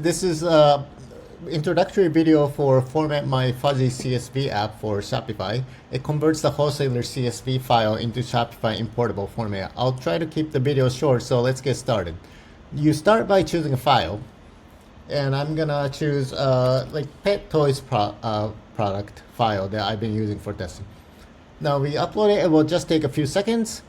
This is a introductory video for Format My Fuzzy CSV app for Shopify. It converts the wholesaler CSV file into Shopify importable format. I'll try to keep the video short, so let's get started. You start by choosing a file, and I'm gonna choose like pet toys product file that I've been using for testing. Now we upload it. It will just take a few seconds.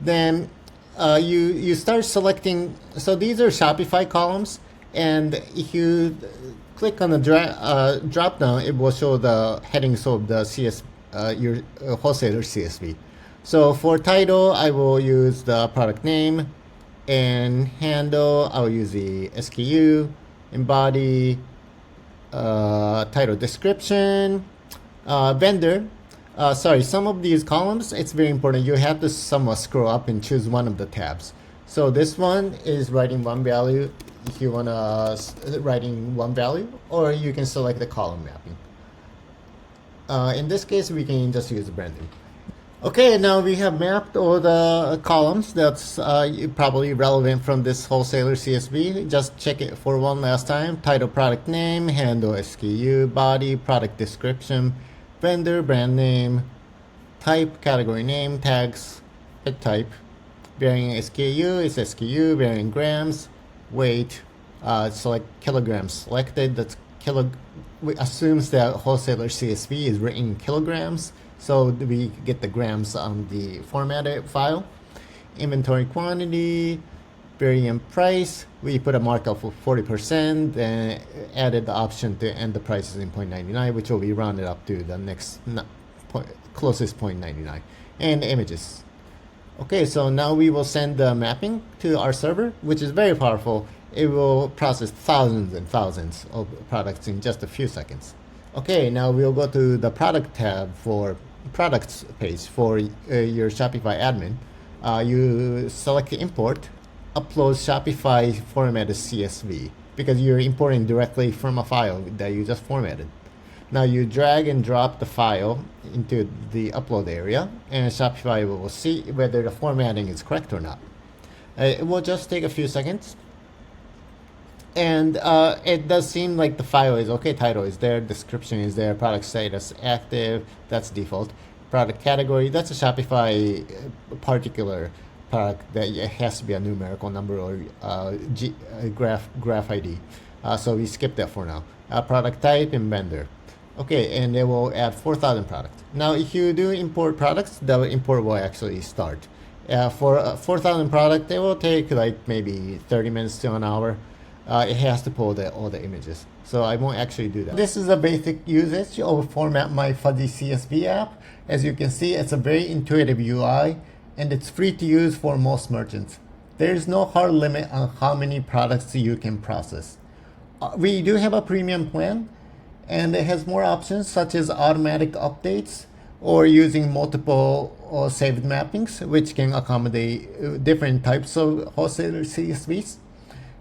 Then you start selecting. So these are Shopify columns. And if you click on the drop down, it will show the headings of the your wholesaler CSV. So for title, I will use the product name, and handle, I'll use the SKU, and body, title description, vendor. Sorry, some of these columns, it's very important. You have to somewhat scroll up and choose one of the tabs. So this one is writing one value. If you want to writing one value, or you can select the column mapping. In this case, we can just use branding. Okay, now we have mapped all the columns that's probably relevant from this wholesaler CSV. Just check it for one last time. Title, product name, handle, SKU, body, product description, vendor, brand name, type, category name, tags, type, varying SKU is SKU, varying grams, weight, select kilograms selected. That's we assumes that wholesaler CSV is written in kilograms, so we get the grams on the formatted file. Inventory quantity, varying price, we put a markup of 40%, then added the option to end the prices in 0.99, which will be rounded up to the next closest 0.99, and images. Okay, so now we will send the mapping to our server, which is very powerful. It will process thousands and thousands of products in just a few seconds. Okay, now we'll go to the product tab for products page for your Shopify admin. You select the import, upload Shopify formatted CSV, because you're importing directly from a file that you just formatted. Now you drag and drop the file into the upload area, and Shopify will see whether the formatting is correct or not. It will just take a few seconds. And it does seem like the file is okay. Title is there, description is there, product status active, that's default. Product category, that's a Shopify particular product that it has to be a numerical number or graph ID. So we skip that for now. Product type and vendor. Okay, and it will add 4,000 products. Now, if you do import products, the import will actually start. For 4,000 products, it will take like maybe 30 minutes to an hour. It has to pull all the images, so I won't actually do that. This is a basic usage of Format My Fuzzy CSV app. As you can see, it's a very intuitive UI, and it's free to use for most merchants. There's no hard limit on how many products you can process. We do have a premium plan, and it has more options such as automatic updates or using multiple saved mappings, which can accommodate different types of wholesaler CSVs.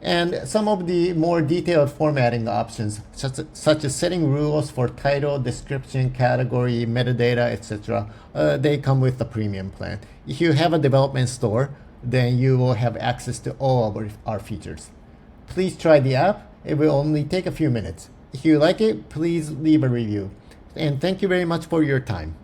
And some of the more detailed formatting options, such as setting rules for title, description, category, metadata, etc., they come with the premium plan. If you have a development store, then you will have access to all of our features. Please try the app. It will only take a few minutes. If you like it, please leave a review. And thank you very much for your time.